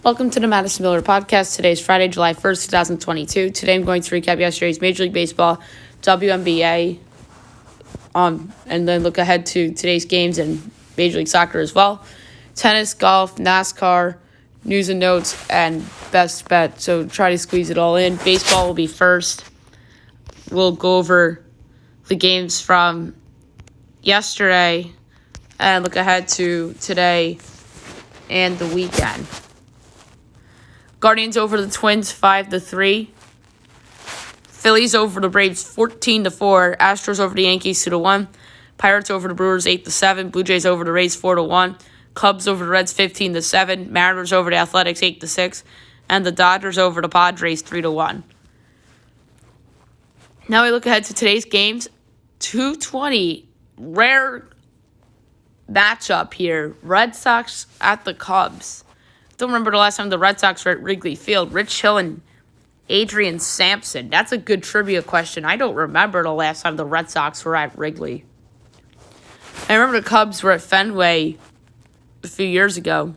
Welcome to the Madison Miller Podcast. Today is Friday, July 1st, 2022. Today I'm going to recap yesterday's Major League Baseball, WNBA, and then look ahead to today's games in Major League Soccer as well. Tennis, golf, NASCAR, news and notes, and best bet. So try to squeeze it all in. Baseball will be first. We'll go over the games from yesterday and look ahead to today and the weekend. Guardians over the Twins 5-3. Phillies over the Braves 14-4. Astros over the Yankees 2-1. Pirates over the Brewers 8-7. Blue Jays over the Rays 4-1. Cubs over the Reds 15-7. Mariners over the Athletics 8-6. And the Dodgers over the Padres 3-1. Now we look ahead to today's games. 2:20. Rare matchup here. Red Sox at the Cubs. Don't remember the last time the Red Sox were at Wrigley Field. Rich Hill and Adrian Sampson. That's a good trivia question. I don't remember the last time the Red Sox were at Wrigley. I remember the Cubs were at Fenway a few years ago.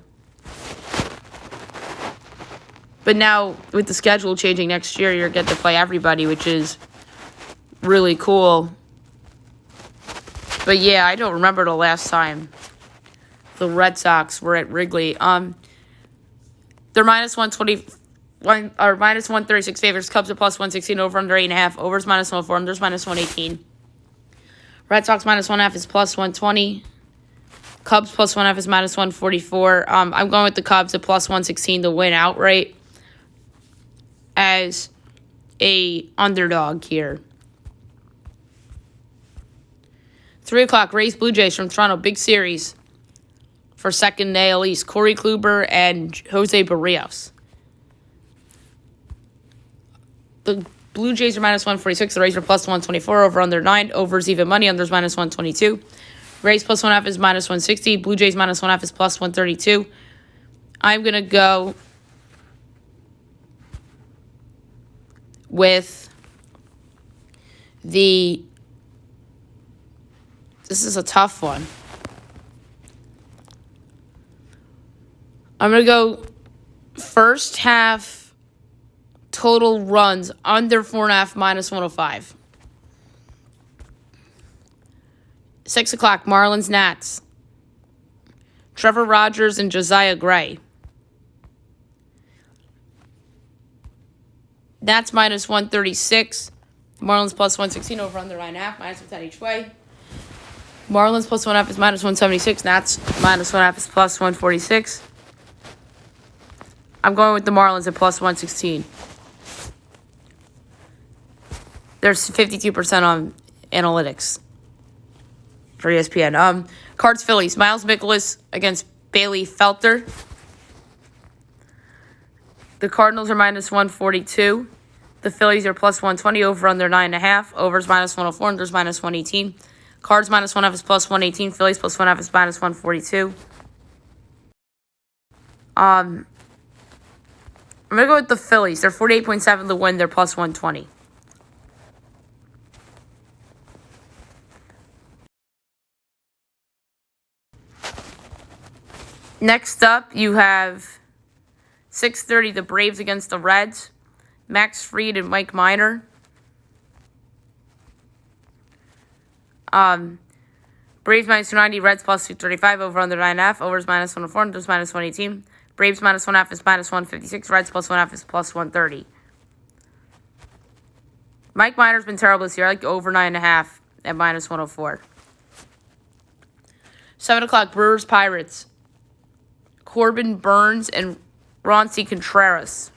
But now, with the schedule changing next year, you're going to get to play everybody, which is really cool. But yeah, I don't remember the last time the Red Sox were at Wrigley. They're minus 120, or minus 136 favorites. Cubs are plus 116, over under 8.5. Overs minus 104, unders minus 118. Red Sox minus 1.5 is plus 120. Cubs plus 1.5 is minus 144. I'm going with the Cubs at plus 116 to win outright as a underdog here. 3 o'clock, Rays Blue Jays from Toronto, big series for second AL East. Corey Kluber and Jose Barrios. The Blue Jays are minus 146. The Rays are plus 124. Over under 9. Overs even money. Unders minus 122. Rays plus 1.5 is minus 160. Blue Jays minus 1.5 is plus 132. I'm going to go with the... This is a tough one. I'm going to go first half total runs under 4.5 minus 105. 6 o'clock, Marlins Nats. Trevor Rogers and Josiah Gray. Nats minus 136. Marlins plus 116, over under 9.5, minus 10 each way. Marlins plus 1.5 is minus 176. Nats minus 1.5 is plus 146. I'm going with the Marlins at plus 116. There's 52% on analytics for ESPN. Cards Phillies. Miles Mikolas against Bailey Felter. The Cardinals are minus 142. The Phillies are plus 120. Over under 9.5. Overs minus 104. Unders minus 118. Cards minus 1.5 is plus 118. Phillies plus 1.5 is minus 142. I'm going to go with the Phillies. They're 48.7 to win. They're plus 120. Next up, you have 6:30, the Braves against the Reds. Max Fried and Mike Minor. Braves minus 290, Reds plus 235, over under 9.5. Overs minus 104, unders minus 118. Braves minus 1.5 is minus 156. Reds plus 1.5 is plus 130. Mike Minor's been terrible this year. I like over 9.5 at minus 104. 7 o'clock, Brewers Pirates. Corbin Burns and Ronci Contreras.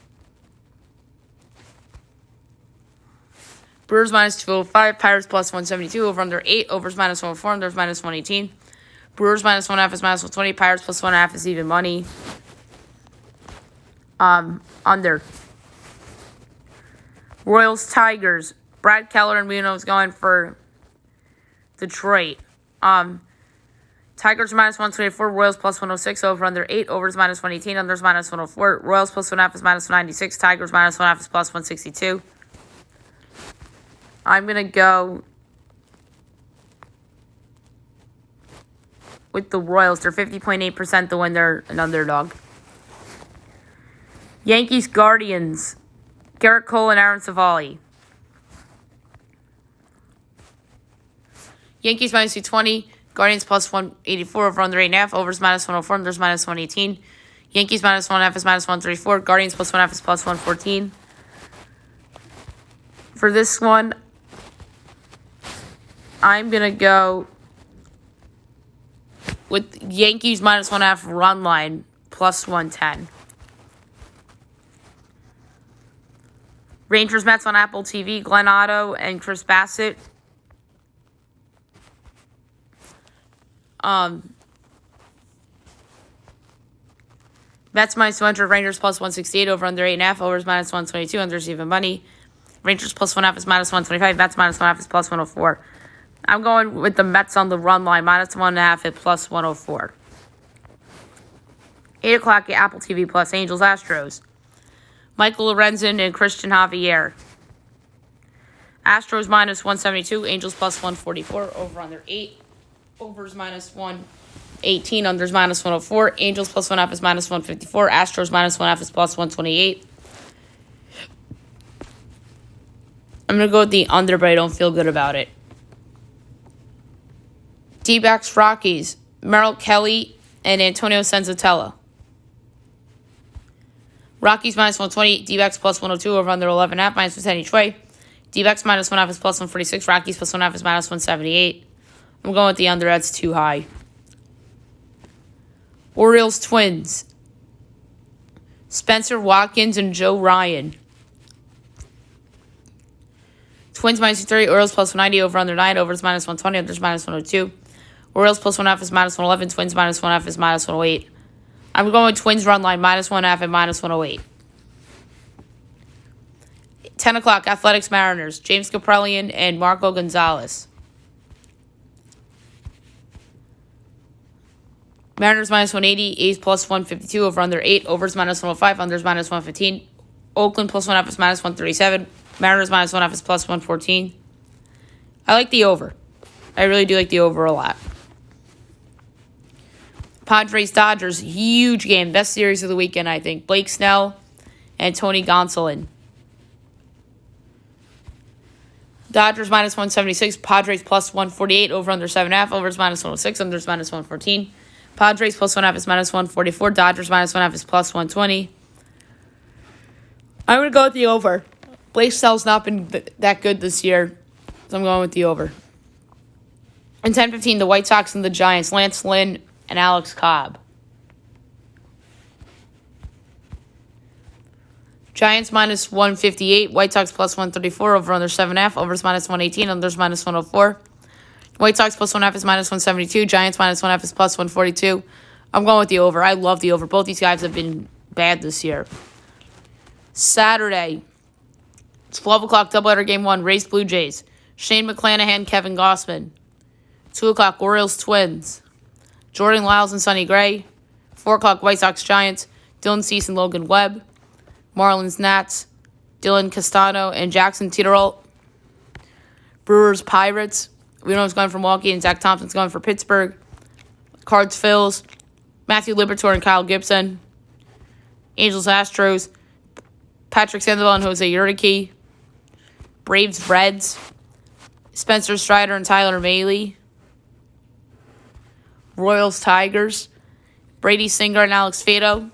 Brewers minus 205. Pirates plus 172. Over under 8. Overs minus 104. Unders minus 118. Brewers minus 1.5 is minus 120. Pirates plus 1.5 is even money. Under. Royals Tigers. Brad Keller and Munoz going for Detroit. Tigers are minus 124. Royals plus 106. Over under 8. Overs minus 118. Unders minus 104. Royals plus 1.5 is minus 196. Tigers minus 1.5 is plus 162. I'm going to go with the Royals. They're 50.8% to win. They're an underdog. Yankees, Guardians. Garrett Cole and Aaron Savali. Yankees minus 220. Guardians plus 184 over under 8.5. Overs minus 104. Unders minus 118. Yankees minus 1.5 is minus 134. Guardians plus 1.5 is plus 114. For this one, I'm going to go with Yankees minus 1.5 run line plus 110. Rangers Mets on Apple TV. Glenn Otto and Chris Bassett. Mets minus 200. Rangers plus 168 over under 8.5. Overs minus 122. Unders even money. Rangers plus 1.5 is minus 125. Mets minus 1.5 is plus 104. I'm going with the Mets on the run line. Minus 1.5 at plus 104. 8 o'clock at Apple TV Plus. Angels Astros. Michael Lorenzen and Christian Javier. Astros minus 172. Angels plus 144. Over under 8. Overs minus 118. Unders minus 104. Angels plus 1.5 is minus 154. Astros minus 1.5 is plus 128. I'm going to go with the under, but I don't feel good about it. D-backs Rockies. Merrill Kelly and Antonio Senzatella. Rockies minus 120. D-backs plus 102 over under 11.5. Minus 110 each way. D-backs minus 1.5 is plus 146. Rockies plus 1.5 is minus 178. I'm going with the under. That's too high. Orioles Twins. Spencer Watkins and Joe Ryan. Twins minus 230. Orioles plus 190 over under 9. Overs minus 120. Unders minus 102. Orioles plus 1.5 is minus 111. Twins minus 1.5 is minus 108. I'm going with Twins run line minus 1.5 and minus 108. 10 o'clock, Athletics Mariners. James Kaprelian and Marco Gonzalez. Mariners minus 180. A's plus 152 over under 8. Overs minus 105. Unders minus 115. Oakland plus 1.5 is minus 137. Mariners minus 1.5 is plus 114. I like the over. I really do like the over a lot. Padres Dodgers, huge game. Best series of the weekend, I think. Blake Snell and Tony Gonsolin. Dodgers minus 176. Padres plus 148. Over under 7.5. Overs minus 106. Unders minus 114. Padres plus 1.5 is minus 144. Dodgers minus 1.5 is plus 120. I'm going to go with the over. Blake Snell's not been that good this year, so I'm going with the over. And 10:15, the White Sox and the Giants. Lance Lynn and Alex Cobb. Giants minus 158. White Sox plus 134. Over under 7.5. Overs minus 118. Unders minus 104. White Sox plus 1.5 is minus 172. Giants minus 1.5 is plus 142. I'm going with the over. I love the over. Both these guys have been bad this year. Saturday, 12 o'clock, doubleheader game 1. Rays Blue Jays. Shane McClanahan, Kevin Gossman. 2 o'clock, Orioles Twins. Jordan Lyles and Sonny Gray. 4 o'clock, White Sox Giants. Dylan Cease and Logan Webb. Marlins Nats. Dylan Castano and Jackson Tierol. Brewers Pirates. We know who's going for Milwaukee and Zach Thompson's going for Pittsburgh. Cards Phils. Matthew Liberatore and Kyle Gibson. Angels Astros. Patrick Sandoval and Jose Urquidy. Braves Reds. Spencer Strider and Tyler Mahle. Royals Tigers. Brady Singer and Alex Faedo.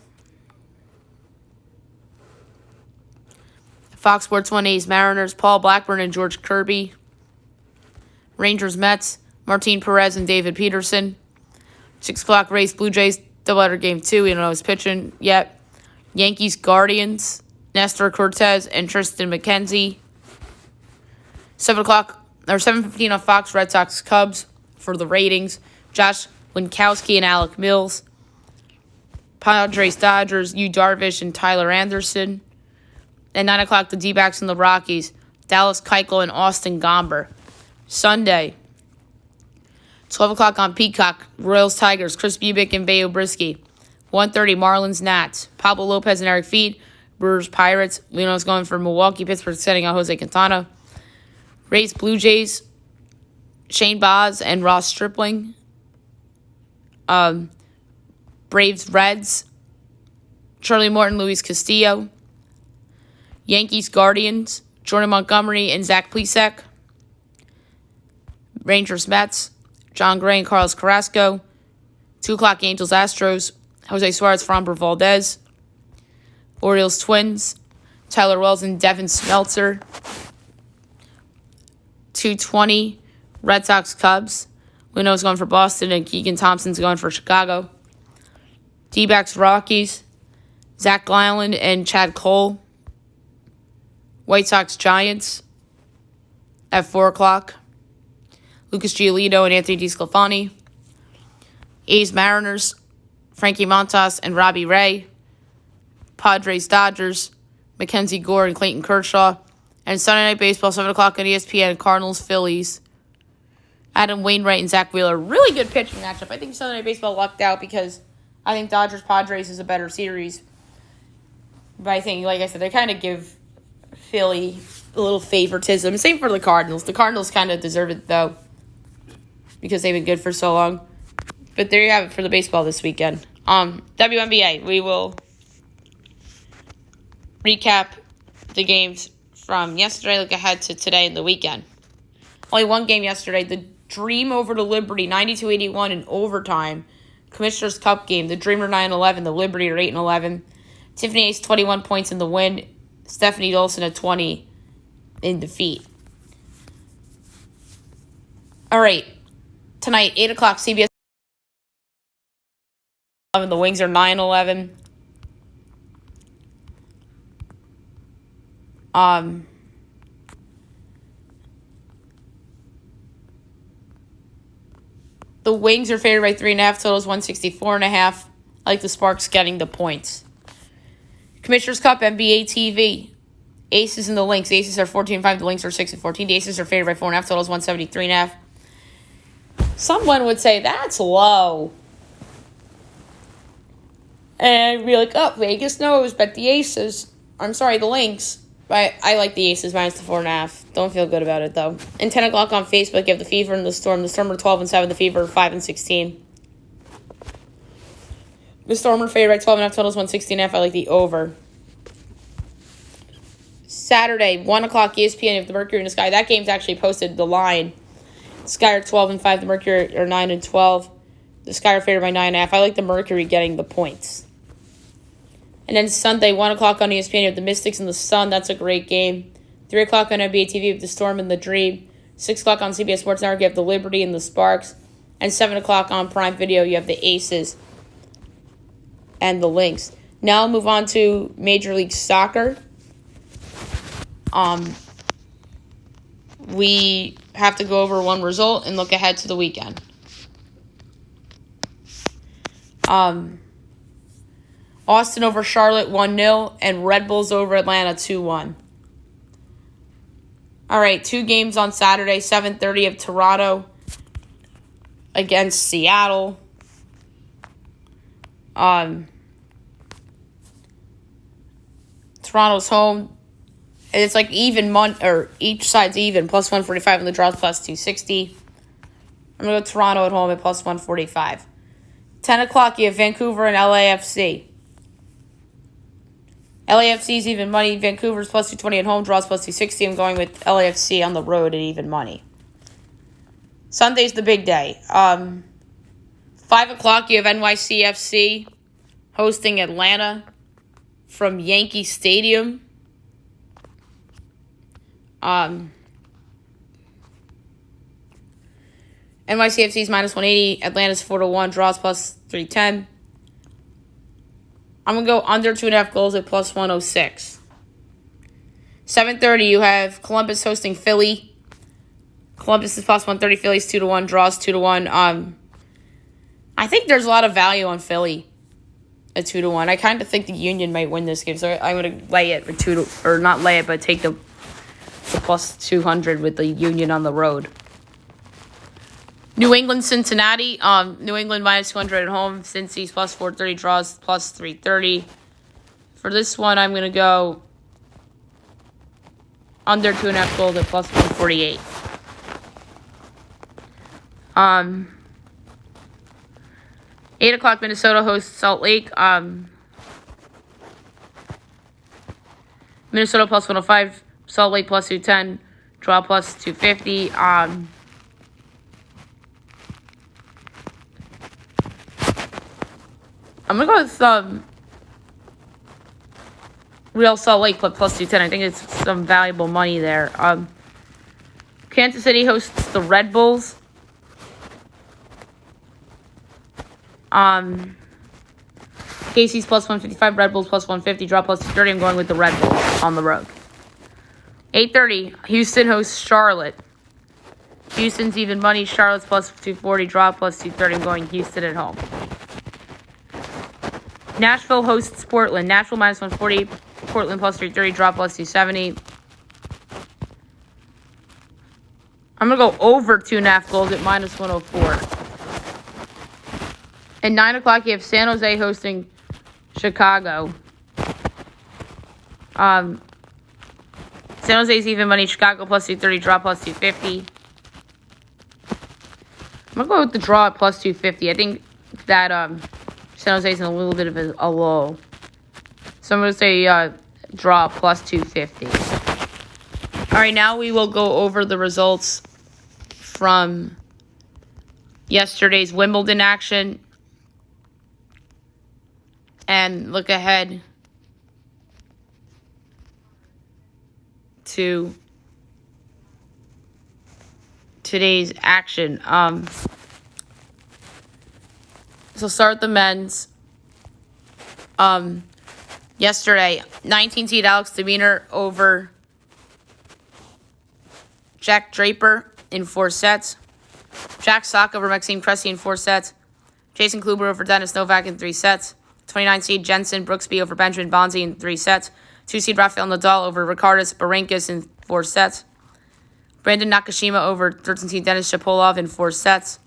Fox Sports 1 A's Mariners. Paul Blackburn and George Kirby. Rangers Mets. Martin Perez and David Peterson. 6 o'clock Rays Blue Jays. Doubleheader game 2. We don't know who's pitching yet. Yankees Guardians. Nestor Cortez and Tristan McKenzie. 7 o'clock or 7:15 on Fox. Red Sox Cubs for the ratings. Josh Winkowski and Alec Mills. Padres Dodgers. Yu Darvish and Tyler Anderson. At 9 o'clock, the D-backs and the Rockies. Dallas Keuchel and Austin Gomber. Sunday, 12 o'clock on Peacock. Royals Tigers. Chris Bubic and Bayo Brisky. 1:30 Marlins Nats. Pablo Lopez and Eric Feed. Brewers Pirates. Leo's going for Milwaukee. Pittsburgh setting out Jose Quintana. Rays Blue Jays. Shane Baz and Ross Stripling. Braves Reds. Charlie Morton, Luis Castillo. Yankees, Guardians, Jordan Montgomery and Zach Plesac. Rangers, Mets, John Gray and Carlos Carrasco. 2 o'clock, Angels, Astros, Jose Suarez, Framber Valdez. Orioles, Twins, Tyler Wells and Devin Smeltzer. 2:20, Red Sox, Cubs. Luno's going for Boston and Keegan Thompson's going for Chicago. D-backs, Rockies, Zach Glyland and Chad Cole. White Sox, Giants at 4 o'clock. Lucas Giolito and Anthony DeSclafani. A's, Mariners, Frankie Montas and Robbie Ray. Padres, Dodgers, Mackenzie Gore and Clayton Kershaw. And Sunday Night Baseball, 7 o'clock on ESPN, Cardinals, Phillies. Adam Wainwright and Zach Wheeler. Really good pitching matchup. I think Sunday Night Baseball lucked out because I think Dodgers-Padres is a better series. But I think, like I said, they kind of give Philly a little favoritism. Same for the Cardinals. The Cardinals kind of deserve it, though, because they've been good for so long. But there you have it for the baseball this weekend. WNBA, we will recap the games from yesterday, look ahead to today and the weekend. Only one game yesterday. The Dream over the Liberty, 92-81 in overtime. Commissioner's Cup game. The Dream are 9-11. The Liberty are 8-11. Tiffany Ace, 21 points in the win. Stephanie Dolson at 20 in defeat. All right. Tonight, 8 o'clock, CBS. The Wings are 9-11. The Wings are favored by 3.5. Totals 164.5. I like the Sparks getting the points. Commissioner's Cup, NBA TV. Aces and the Lynx. Aces are 14-5. The Lynx are 6-14. The Aces are favored by 4.5. Totals 173.5. Someone would say that's low. And I'd be like, oh, Vegas knows, but the Aces. I'm sorry, the Lynx. But I like the Aces minus the 4.5. Don't feel good about it, though. And 10 o'clock on Facebook, you have the Fever and the Storm. The Storm are 12-7. The Fever are 5-16. The Storm are favored by 12.5. Totals 160.5. I like the over. Saturday, 1 o'clock, ESPN, you have the Mercury and the Sky. That game's actually posted the line. The Sky are 12-5. The Mercury are 9-12. The Sky are favored by 9.5. I like the Mercury getting the points. And then Sunday, 1 o'clock on ESPN, you have the Mystics and the Sun. That's a great game. 3 o'clock on NBA TV, you have the Storm and the Dream. 6 o'clock on CBS Sports Network, you have the Liberty and the Sparks. And 7 o'clock on Prime Video, you have the Aces and the Lynx. Now I'll move on to Major League Soccer. We have to go over one result and look ahead to the weekend. Austin over Charlotte 1-0 and Red Bulls over Atlanta 2-1. All right, 2 games on Saturday, 7:30 of Toronto against Seattle. Toronto's home. It's like even or each side's even, plus 145 and the draw's plus 260. I'm going to go Toronto at home at plus 145. 10 o'clock, you have Vancouver and LAFC. LAFC's even money. Vancouver's plus 220 at home. Draws plus 260. I'm going with LAFC on the road at even money. Sunday's the big day. 5 o'clock, you have NYCFC hosting Atlanta from Yankee Stadium. NYCFC's minus 180. Atlanta's 4-1. Draws plus 310. I'm going to go under 2.5 goals at plus 106. 7:30, you have Columbus hosting Philly. Columbus is plus 130. Philly's 2-1. Draws 2-1. I think there's a lot of value on Philly at 2-1. I kind of think the Union might win this game, so I'm going to lay it for or not lay it, but take the plus 200 with the Union on the road. New England, Cincinnati. New England minus 200 at home. Cincy's plus 430. Draws plus 330. For this one, I'm going to go under 2.5 goals at plus 148. 8 o'clock, Minnesota hosts Salt Lake. Minnesota plus 105. Salt Lake plus 210. Draw plus 250. I'm going to go with Real Salt Lake plus 210. I think it's some valuable money there. Kansas City hosts the Red Bulls. Casey's plus 155, Red Bulls plus 150, draw plus 230. I'm going with the Red Bulls on the road. 8:30, Houston hosts Charlotte. Houston's even money, Charlotte's plus 240, draw plus 230. I'm going Houston at home. Nashville hosts Portland. Nashville minus 140, Portland plus 330, draw plus 270. I'm going to go over 2.5 goals at minus 104. At 9 o'clock, you have San Jose hosting Chicago. San Jose's even money, Chicago plus 230, draw plus 250. I'm going to go with the draw at plus 250. I think that San Jose's in a little bit of a lull. So I'm going to say draw plus 250. All right, now we will go over the results from yesterday's Wimbledon action and look ahead to today's action. So start with the men's. Yesterday, 19 seed Alex Demeanor over Jack Draper in 4 sets. Jack Sock over Maxime Cressy in 4 sets. Jason Kluber over Dennis Novak in 3 sets. 29 seed Jensen Brooksby over Benjamin Bonzi in 3 sets. 2 seed Rafael Nadal over Ricardus Berankis in 4 sets. Brandon Nakashima over 13 seed Denis Shapovalov in 4 sets.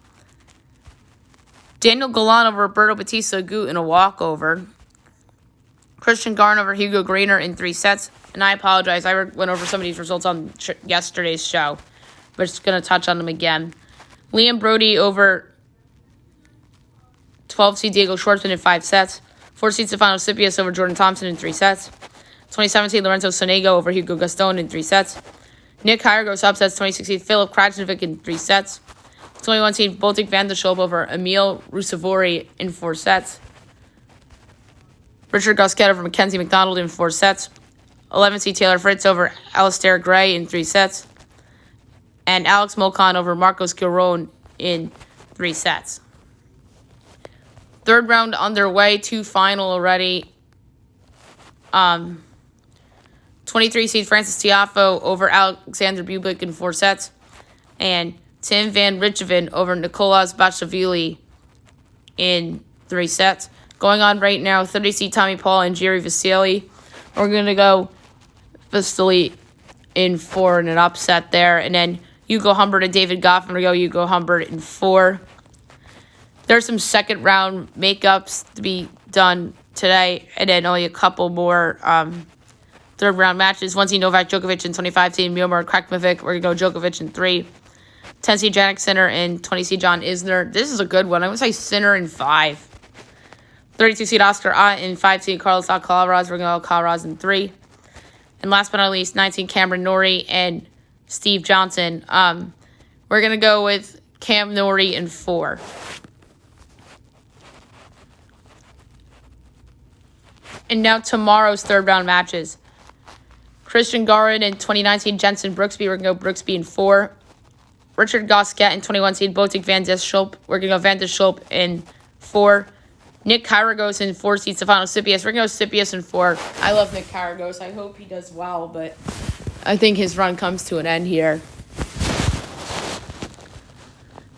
Daniel Galan over Roberto Bautista Agut in a walkover. Christian Garn over Hugo Grainer in 3 sets. And I apologize, I went over some of these results on yesterday's show. We're just going to touch on them again. Liam Brody over 12 seed Diego Schwartzman in 5 sets. 4 seed Stefano Sipias over Jordan Thompson in 3 sets. 27 seed Lorenzo Sonego over Hugo Gaston in 3 sets. Nick Kyrgios upsets 26 seed Filip Krajinovic in 3 sets. 21 seed Botic van der Schulp over Emil Rusevori in 4 sets. Richard Gasquet over Mackenzie McDonald in 4 sets. 11 seed Taylor Fritz over Alistair Gray in 3 sets. And Alex Molcan over Marcos Giron in 3 sets. Third round underway, 2 final already. 23 seed Francis Tiafoe over Alexander Bublik in 4 sets. And Tim Van Rijthoven over Nicolas Basilashvili in 3 sets. Going on right now, 30 seed Tommy Paul and Jerry Vasily. We're going to go Vasily in 4 in an upset there. And then Hugo Humbert and David Goff. I'm going to go Hugo Humbert in 4. There's some second round makeups to be done today, and then only a couple more third round matches. 1 seed Novak Djokovic and 25 seed Miomir Krekmanovic. We're going to go Djokovic in 3. 10 seed Jannik Sinner and 20 seed John Isner. This is a good one. I'm going to say Sinner in 5. 32 seed Oscar Ott and 5 seed Carlos Alcaraz. We're going to go Alcaraz in 3. And last but not least, 19 Cameron Norrie and Steve Johnson. We're going to go with Cam Norrie in 4. And now tomorrow's third round matches. Christian Garin and 29 seed Jensen Brooksby. We're going to go Brooksby in 4. Richard Gasquet and 21 seed Botic van der Schulp. We're going to go Van der Schulp in 4. Nick Kyrgios in 4 seed Stefano Sipias. We're going to go Sipias in 4. I love Nick Kyrgios. I hope he does well, but I think his run comes to an end here.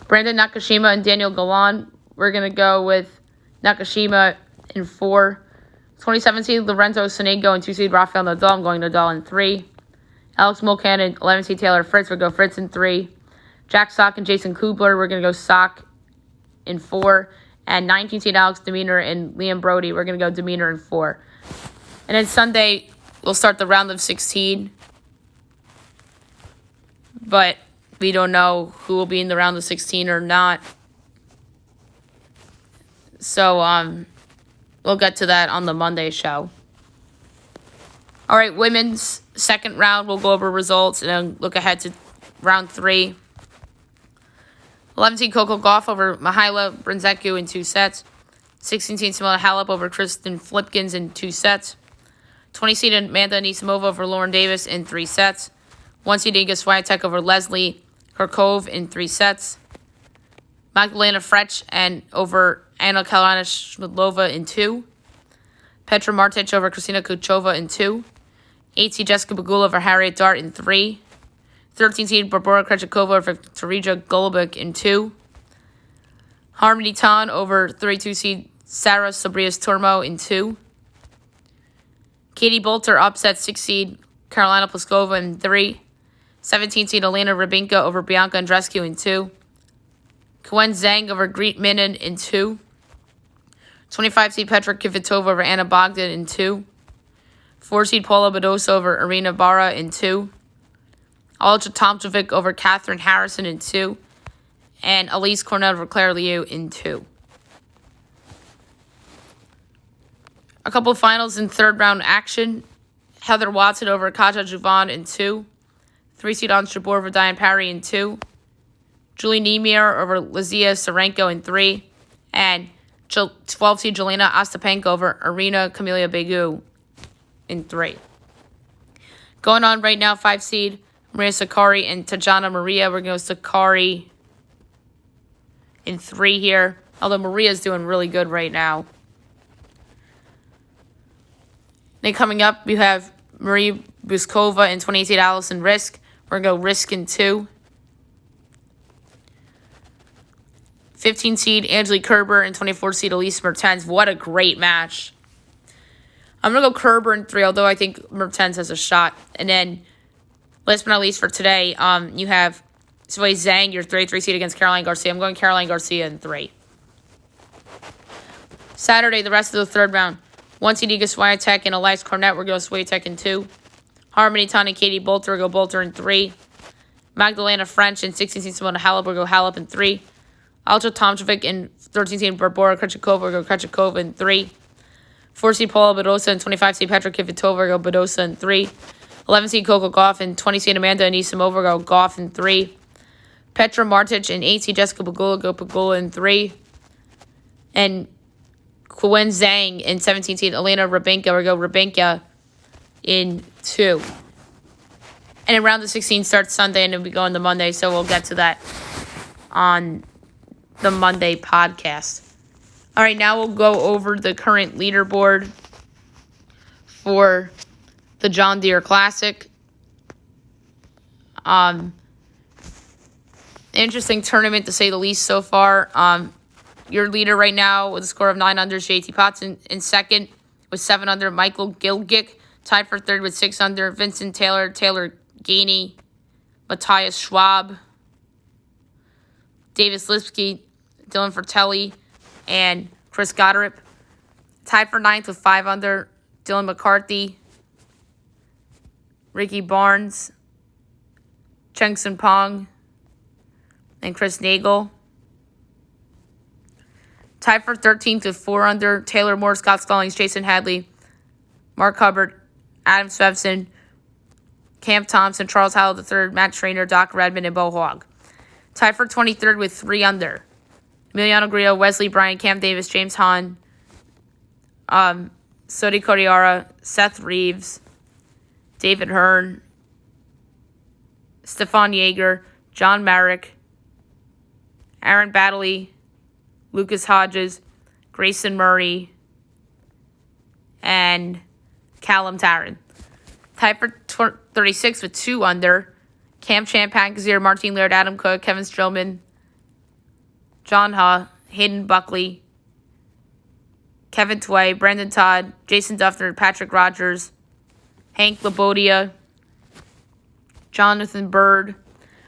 Brandon Nakashima and Daniel Galan. We're going to go with Nakashima in 4. 27 seed Lorenzo Sonego and 2 seed Rafael Nadal. I'm going Nadal in 3. Alex Molcan and 11 seed Taylor Fritz. We'll go Fritz in 3. Jack Sock and Jason Kubler. We're going to go Sock in 4. And 19 seed Alex Demeanor and Liam Brody. We're going to go Demeanor in 4. And then Sunday, we'll start the round of 16. But we don't know who will be in the round of 16 or not. So, we'll get to that on the Monday show. All right, women's second round, we'll go over results and then look ahead to round 3. 11 seed Coco Gauff over Mihaela Brzezinski in 2 sets. 16 seed Simona Halep over Kristen Flipkins in 2 sets. 20 seed Amanda Anisimova over Lauren Davis in 3 sets. 1 seed Iga Swiatek over Leslie Kirkove in 3 sets. Magdalena Frech and over Anna Kalinina Schmidlova in 2. Petra Martic over Kristina Kuchova in 2. 8 seed Jessica Pegula over Harriet Dart in 3. 13 seed Barbora Krejcikova over Teresa Golubic in 2. Harmony Tan over 32 seed Sarah Sabrias Tormo in 2. Katie Bolter upset 6 seed Carolina Pliskova in 3. 17 seed Elena Rybinka over Bianca Andreescu in 2. Wen Zhang over Greet Minin in 2. 25 seed Petra Kvitova over Anna Bogdan in 2. 4 seed Paula Badosa over Irina Bara in 2. Alja Tomčević over Catherine Harrison in 2. And Elise Cornet over Claire Liu in 2. A couple of finals in third round action. Heather Watson over Katja Juvan in 2. 3 seed Ons Jabeur over Diane Parry in 2. Julie Niemier over Lizia Sarenko in 3. And 12 seed Jelena Ostapenko over Irina Camelia Begu in 3. Going on right now, 5 seed Maria Sakkari and Tajana Maria. We're going to go Sakkari in 3 here. Although Maria's doing really good right now. Then coming up, we have Marie Buskova and 28 seed Allison Risk. We're going to go Risk in 2. 15 seed Angelique Kerber and 24 seed Elise Mertens. What a great match. I'm going to go Kerber in 3, although I think Mertens has a shot. And then, last but not least for today, you have Sui Zhang, your 33 seed against Caroline Garcia. I'm going Caroline Garcia in 3. Saturday, the rest of the third round. 1 seed Iga Swiatek and Elias Cornet. We're going to go Swiatek in 2. Harmony Tan and Katie Bolter. We're going to go Bolter in 3. Magdalena French and 16 seed Simona Halep. We're going to go Halep in 3. Alja Tomčević and 13 seed Barbora Krejcikova. We're going to go Krejcikova in 3. 4 seed Paula Badosa and 25 seed Petra Kvitova. We're going to go Badosa in 3. 11 seed Coco Gauff and 20 seed Amanda Anisimova. We're going to go Gauff in 3. Petra Martic and 8 seed Jessica Pegula. Go Pegula in 3. And Wen Zhang and 17 seed Elena Rybinka. We're going to go Rybinka in 2. And round of 16 starts Sunday and it'll be going to Monday, so we'll get to that on the Monday podcast. All right, now we'll go over the current leaderboard for the John Deere Classic. Interesting tournament to say the least so far. Your leader right now with a score of 9 under, JT Potts. In second with 7 under, Michael Gilgick. Tied for third with 6 under, Vincent Taylor, Taylor Gainey, Matthias Schwab, Davis Lipsky, Dylan Fratelli, and Chris Gotterup. Tied for 9th with 5 under, Dylan McCarthy, Ricky Barnes, Cheng Sun Pong, and Chris Nagel. Tied for 13th with 4 under, Taylor Moore, Scott Stallings, Jason Hadley, Mark Hubbard, Adam Svensson, Cam Thompson, Charles Howell III, Matt Trainer, Doc Redmond, and Bo Hogg. Tied for 23rd with 3 under, Emiliano Grillo, Wesley Bryant, Cam Davis, James Hahn, Sodi Kodiara, Seth Reeves, David Hearn, Stefan Yeager, John Merrick, Aaron Baddeley, Lucas Hodges, Grayson Murray, and Callum Tarrant. Tied for 36 with 2 under, Cam Champ, Hank Kazir, Martin Laird, Adam Cook, Kevin Strillman, John Ha, Hayden Buckley, Kevin Tway, Brendan Todd, Jason Duffner, Patrick Rogers, Hank Labodia, Jonathan Bird,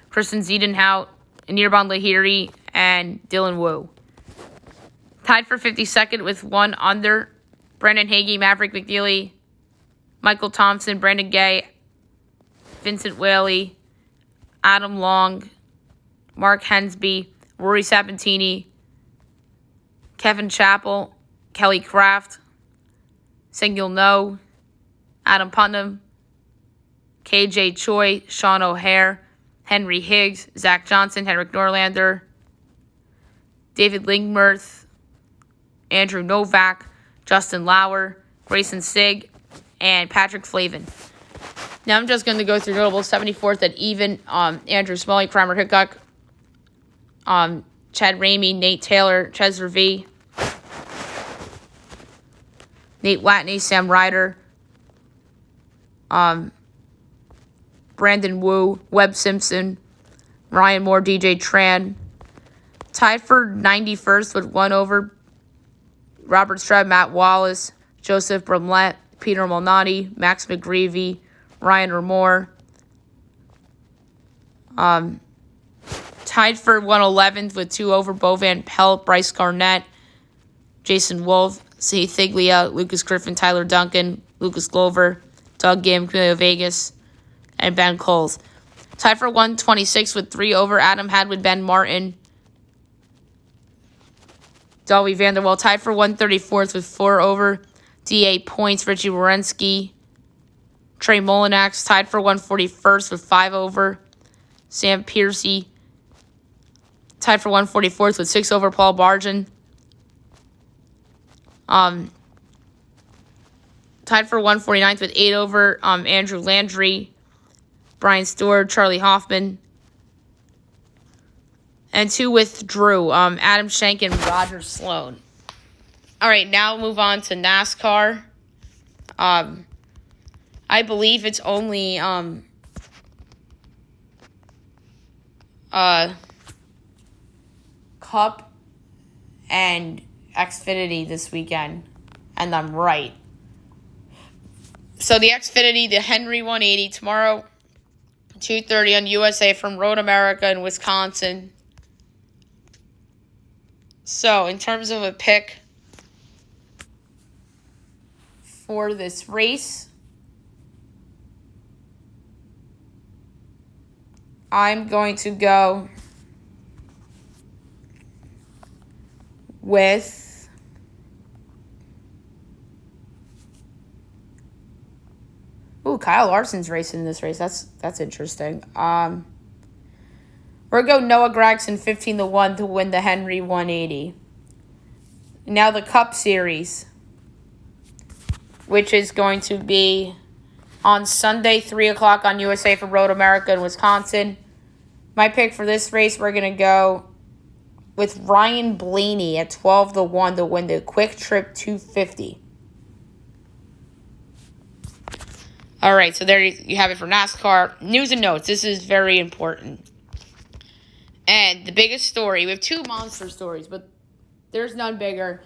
Kristen Ziedenhout, Anirban Lahiri, and Dylan Wu. Tied for 52nd with 1 under, Brendan Hagee, Maverick McNeely, Michael Thompson, Brandon Gay, Vincent Whaley, Adam Long, Mark Hensby, Rory Sabatini, Kevin Chappell, Kelly Kraft, Sengil No, Adam Putnam, KJ Choi, Sean O'Hare, Henry Higgs, Zach Johnson, Henrik Norlander, David Lingmerth, Andrew Novak, Justin Lauer, Grayson Sigg, and Patrick Flavin. Now I'm just going to go through notable 74th at even. Andrew Smalley, Kramer Hickok, Chad Ramey, Nate Taylor, Chesler V, Nate Watney, Sam Ryder, Brandon Wu, Webb Simpson, Ryan Moore, DJ Tran. Tied for 91st with 1 over, Robert Stroud, Matt Wallace, Joseph Brumlett, Peter Malnati, Max McGreevy, Ryan Ramore. Tied for 111th with 2 over, Bo Van Pelt, Bryce Garnett, Jason Wolf, C. Thiglia, Lucas Griffin, Tyler Duncan, Lucas Glover, Doug Gim, Camilo Vegas, and Ben Coles. Tied for 126 with 3 over, Adam Hadwin, Ben Martin, Dolby Vanderwell. Tied for 134th with 4 over, D.A. Points, Richie Wierenski, Trey Molinax. Tied for 141st with 5 over, Sam Piercy. Tied for 144th with 6 over, Paul Barjan. Tied for 149th with 8 over, Andrew Landry, Brian Stewart, Charlie Hoffman. And 2 withdrew, Adam Schenk and Roger Sloan. All right, now move on to NASCAR. I believe it's only Cup and Xfinity this weekend, and I'm right. So the Xfinity, the Henry 180 tomorrow, 2:30 on USA from Road America in Wisconsin. So in terms of a pick for this race, I'm going to go with Kyle Larson's racing in this race. That's interesting. We're going to go Noah Gragson 15-1 to win the Henry 180. Now the Cup Series, which is going to be on Sunday, 3 o'clock on USA for Road America in Wisconsin. My pick for this race, we're going to go with Ryan Blaney at 12-1 to win the Quick Trip 250. All right, so there you have it for NASCAR. News and notes. This is very important. And the biggest story, we have 2 monster stories, but there's none bigger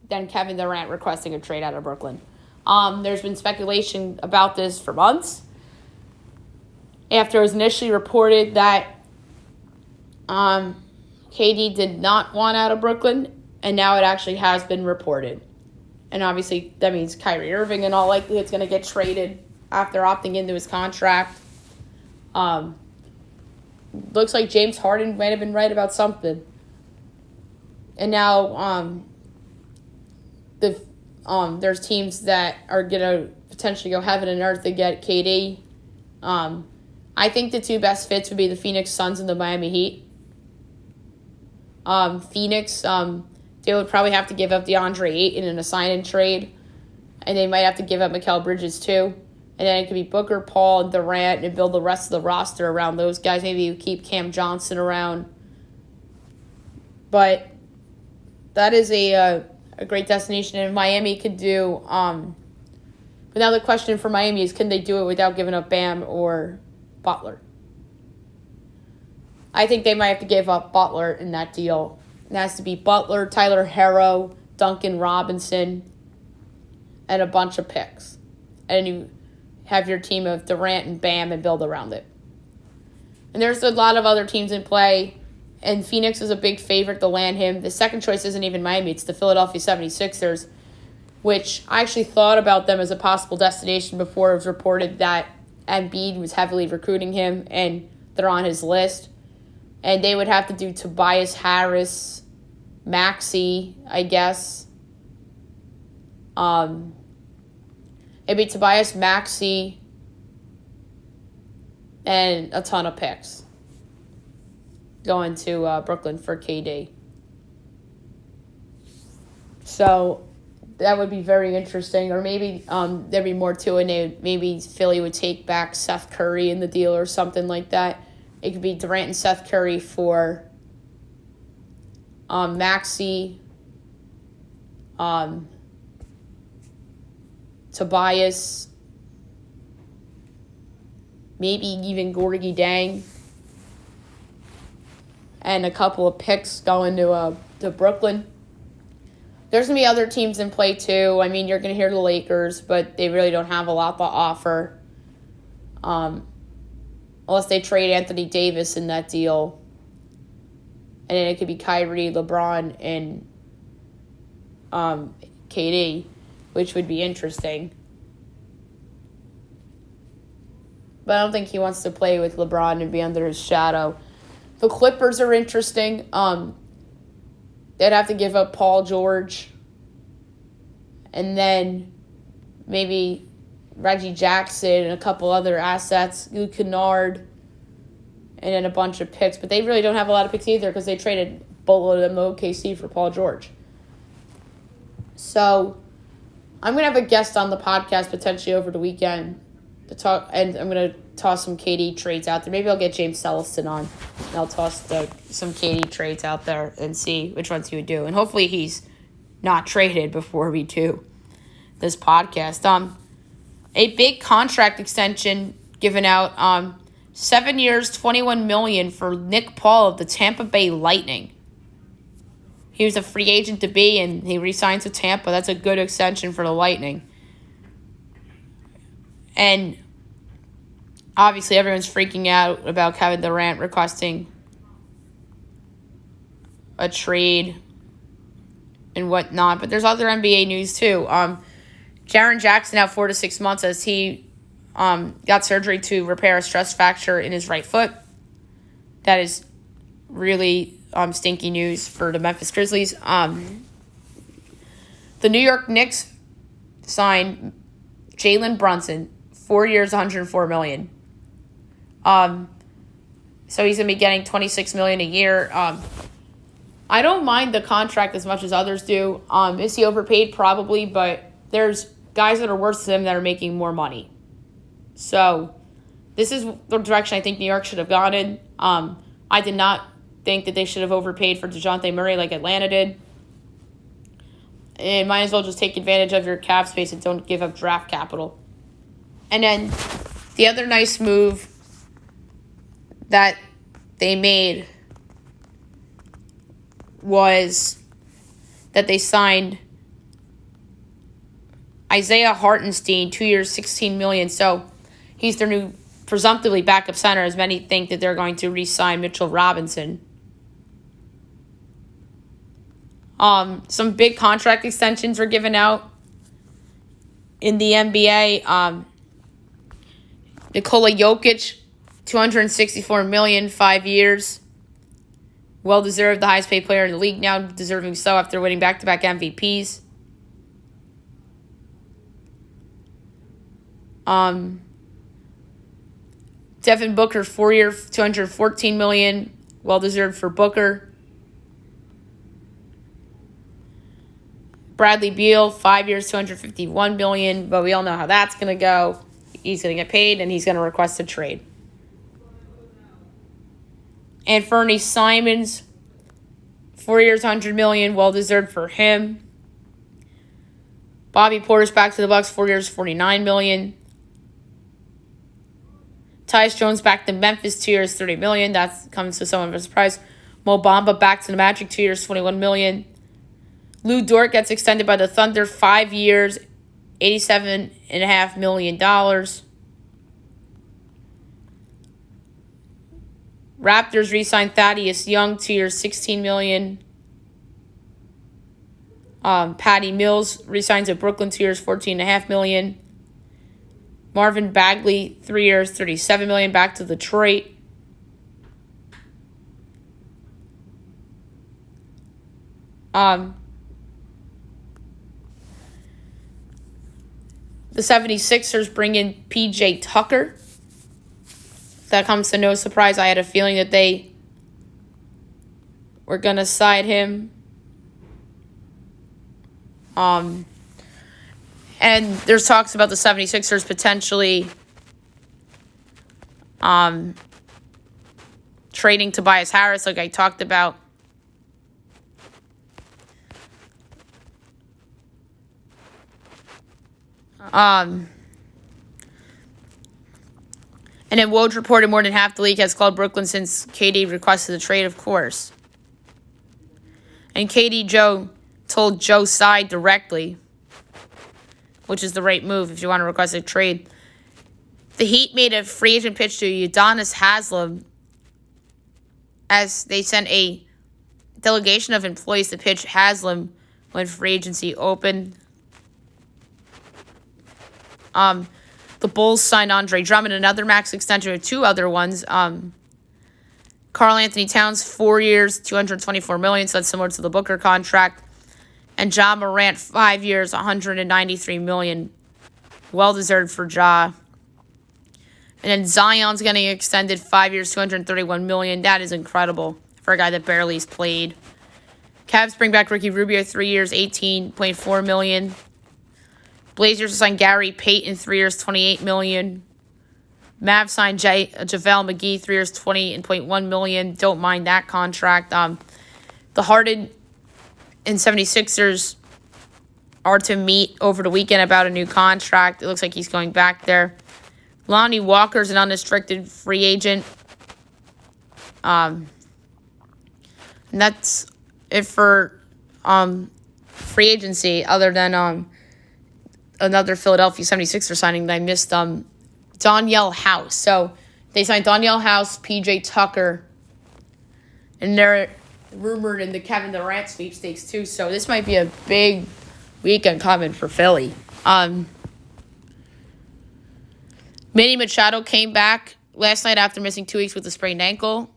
than Kevin Durant requesting a trade out of Brooklyn. There's been speculation about this for months. After it was initially reported that KD did not want out of Brooklyn, and now it actually has been reported. And obviously, that means Kyrie Irving in all likelihood is going to get traded after opting into his contract. Looks like James Harden might have been right about something. And now there's teams that are going to potentially go heaven and earth to get KD. I think the 2 best fits would be the Phoenix Suns and the Miami Heat. Phoenix, they would probably have to give up DeAndre Ayton in a sign-in trade. And they might have to give up Mikal Bridges too. And then it could be Booker, Paul, and Durant, and build the rest of the roster around those guys. Maybe you keep Cam Johnson around. But that is a great destination, and Miami could do. But now the question for Miami is, can they do it without giving up Bam or Butler? I think they might have to give up Butler in that deal. It has to be Butler, Tyler Herro, Duncan Robinson, and a bunch of picks. And you have your team of Durant and Bam and build around it. And there's a lot of other teams in play, and Phoenix is a big favorite to land him. The second choice isn't even Miami, it's the Philadelphia 76ers, which I actually thought about them as a possible destination before it was reported that Embiid was heavily recruiting him, and they're on his list. And they would have to do Tobias Harris, Maxey, I guess. It'd be Tobias Maxey and a ton of picks going to Brooklyn for KD. So that would be very interesting. Or maybe there'd be more to it. Maybe Philly would take back Seth Curry in the deal or something like that. It could be Durant and Seth Curry for Maxey, Tobias, maybe even Gorgie Dang, and a couple of picks going to Brooklyn. There's going to be other teams in play too. I mean, you're going to hear the Lakers, but they really don't have a lot to offer. Unless they trade Anthony Davis in that deal. And then it could be Kyrie, LeBron, and KD, which would be interesting. But I don't think he wants to play with LeBron and be under his shadow. The Clippers are interesting. They'd have to give up Paul George. And then maybe Reggie Jackson and a couple other assets. Luke Kennard. And then a bunch of picks. But they really don't have a lot of picks either because they traded boatload of them to OKC for Paul George. So I'm going to have a guest on the podcast potentially over the weekend to talk. And I'm going to toss some KD trades out there. Maybe I'll get James Selliston on. And I'll toss some KD trades out there and see which ones he would do. And hopefully he's not traded before we do this podcast. A big contract extension given out. 7 years, $21 million for Nick Paul of the Tampa Bay Lightning. He was a free agent to be, and he re-signs with Tampa. That's a good extension for the Lightning. And obviously everyone's freaking out about Kevin Durant requesting a trade and whatnot. But there's other NBA news too. Jaren Jackson out 4 to 6 months as he got surgery to repair a stress fracture in his right foot. That is really stinky news for the Memphis Grizzlies. The New York Knicks signed Jalen Brunson, 4 years, $104 million. So he's going to be getting $26 million a year. I don't mind the contract as much as others do. Is he overpaid? Probably, but there's guys that are worse than him that are making more money. So this is the direction I think New York should have gone in. I did not think that they should have overpaid for DeJounte Murray like Atlanta did. And might as well just take advantage of your cap space and don't give up draft capital. And then the other nice move that they made was that they signed Isaiah Hartenstein, 2 years, $16 million. So he's their new presumptively backup center, as many think that they're going to re-sign Mitchell Robinson. Some big contract extensions were given out in the NBA. Nikola Jokic, $264 million, 5 years. Well-deserved, the highest-paid player in the league now, deserving so after winning back-to-back MVPs. Devin Booker, 4 year, $214 million, well-deserved for Booker. Bradley Beal, 5 years, $251 million, but we all know how that's going to go. He's going to get paid, and he's going to request a trade. And Fernie Simons, 4 years, $100 million, well-deserved for him. Bobby Portis back to the Bucks, 4 years, $49 million. Tyus Jones back to Memphis, 2 years, $30 million. That comes to somewhat of a surprise. Mo Bamba back to the Magic, 2 years, $21 million. Lou Dort gets extended by the Thunder, 5 years, $87.5 million. Raptors re-signed Thaddeus Young, 2 years, $16 million. Patty Mills re-signs at Brooklyn, 2 years, $14.5 million. Marvin Bagley, 3 years, $37 million, back to Detroit. The 76ers bring in PJ Tucker. That comes to no surprise. I had a feeling that they were going to side him. And there's talks about the 76ers potentially trading Tobias Harris, like I talked about. And then Woj reported more than half the league has called Brooklyn since KD requested the trade, of course. And KD told Joe Tsai directly, which is the right move if you want to request a trade. The Heat made a free agent pitch to Udonis Haslem as they sent a delegation of employees to pitch Haslem when free agency opened. The Bulls signed Andre Drummond, another max extension with two other ones. Karl Anthony Towns, 4 years, $224 million, so that's similar to the Booker contract. And Ja Morant, 5 years, $193 million. Well-deserved for Ja. And then Zion's getting extended 5 years, $231 million. That is incredible for a guy that barely has played. Cavs bring back Ricky Rubio, 3 years, $18.4 million. Blazers signed Gary Payton, 3 years, $28 million. Mavs signed JaVale McGee, 3 years, $20.1 million. Don't mind that contract. The Harden and 76ers are to meet over the weekend about a new contract. It looks like he's going back there. Lonnie Walker's an unrestricted free agent. And that's it for free agency, other than another Philadelphia 76er signing that I missed, Danielle House. So they signed Danielle House, PJ Tucker, and they're rumored in the Kevin Durant sweepstakes too. So this might be a big weekend coming for Philly. Manny Machado came back last night after missing 2 weeks with a sprained ankle.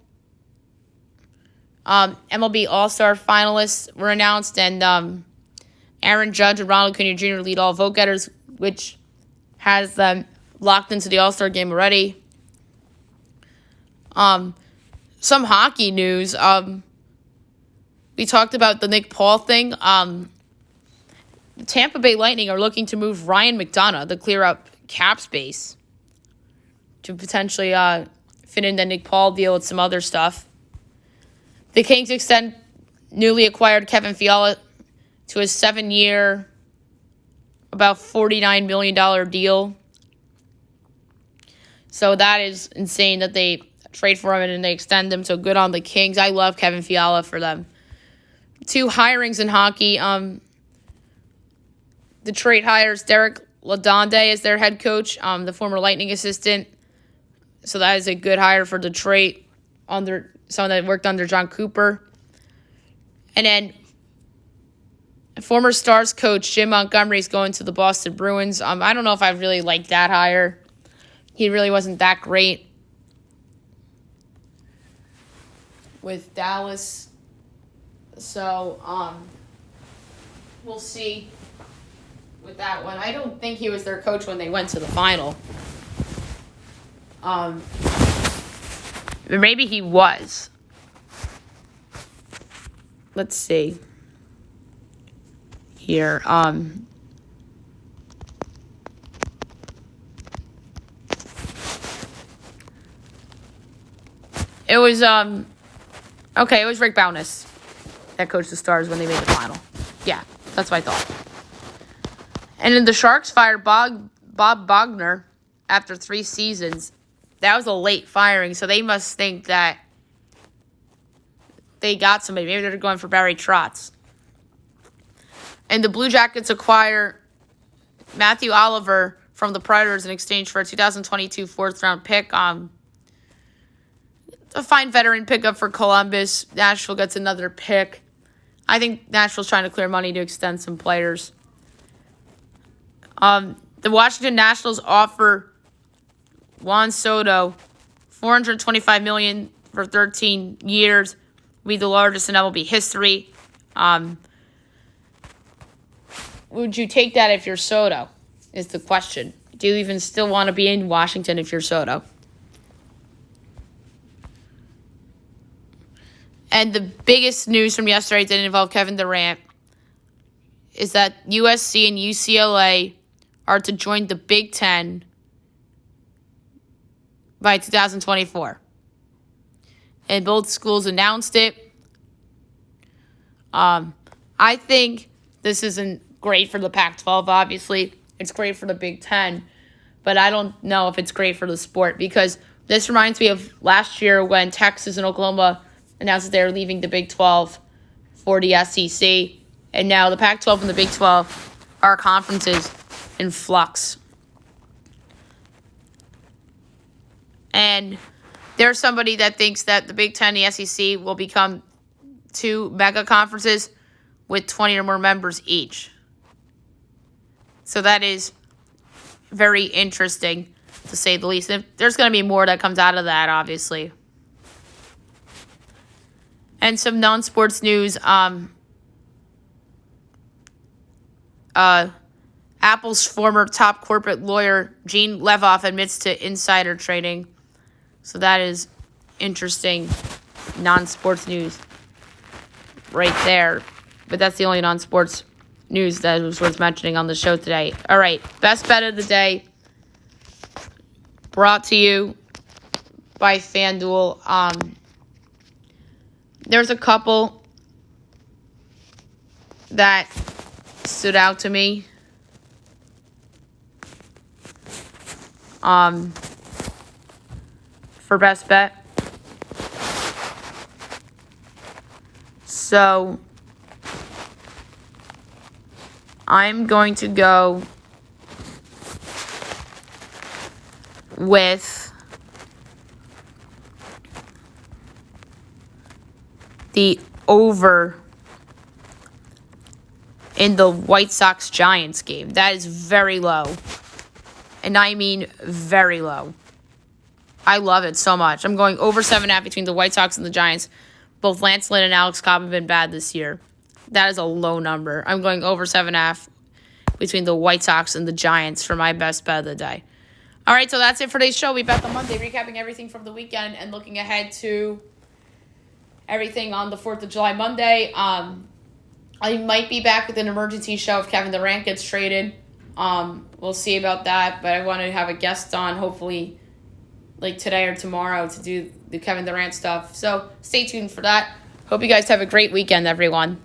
MLB All-Star finalists were announced, and Aaron Judge and Ronald Acuna Jr. lead all vote-getters, which has them locked into the All-Star game already. Some hockey news. We talked about the Nick Paul thing. The Tampa Bay Lightning are looking to move Ryan McDonough to clear up cap space to potentially fit in the Nick Paul deal with some other stuff. The Kings extend newly acquired Kevin Fiala to a 7-year, about $49 million deal. So that is insane that they trade for him and they extend him. So good on the Kings. I love Kevin Fiala for them. 2 hirings in hockey. Detroit hires Derek Ladonde as their head coach, the former Lightning assistant. So that is a good hire for Detroit, under someone that worked under John Cooper. And then former Stars coach Jim Montgomery is going to the Boston Bruins. I don't know if I really like that hire. He really wasn't that great with Dallas. So, we'll see with that one. I don't think he was their coach when they went to the final. Maybe he was. Let's see. Here. It was, okay, it was Rick Bowness that coached the Stars when they made the final. Yeah, that's what I thought. And then the Sharks fired Bob Bogner after 3 seasons. That was a late firing, so they must think that they got somebody. Maybe they're going for Barry Trotz. And the Blue Jackets acquire Matthew Oliver from the Predators in exchange for a 2022 fourth-round pick. A fine veteran pickup for Columbus. Nashville gets another pick. I think Nashville's trying to clear money to extend some players. The Washington Nationals offer Juan Soto $425 million for 13 years. Will be the largest in MLB history. Would you take that if you're Soto? is the question. Do you even still want to be in Washington if you're Soto? And the biggest news from yesterday didn't involve Kevin Durant is that USC and UCLA are to join the Big Ten by 2024. And both schools announced it. I think this isn't great for the Pac-12, obviously. It's great for the Big Ten. But I don't know if it's great for the sport because this reminds me of last year when Texas and Oklahoma announced that they were leaving the Big 12 for the SEC. And now the Pac-12 and the Big 12 are conferences in flux. And there's somebody that thinks that the Big 10 and the SEC will become 2 mega conferences with 20 or more members each. So that is very interesting, to say the least. And there's going to be more that comes out of that, obviously. And some non-sports news. Apple's former top corporate lawyer, Gene Levoff, admits to insider trading. So that is interesting non-sports news right there. But that's the only non-sports news that was worth mentioning on the show today. All right, best bet of the day brought to you by FanDuel. There's a couple that stood out to me. For best bet. So I'm going to go with the over in the White Sox-Giants game. That is very low. And I mean very low. I love it so much. I'm going over 7.5 between the White Sox and the Giants. Both Lance Lynn and Alex Cobb have been bad this year. That is a low number. I'm going over 7.5 between the White Sox and the Giants for my best bet of the day. All right, so that's it for today's show. We bet on Monday, recapping everything from the weekend and looking ahead to everything on the 4th of July Monday. I might be back with an emergency show if Kevin Durant gets traded. We'll see about that, but I want to have a guest on, hopefully, like today or tomorrow to do the Kevin Durant stuff. So stay tuned for that. Hope you guys have a great weekend, everyone.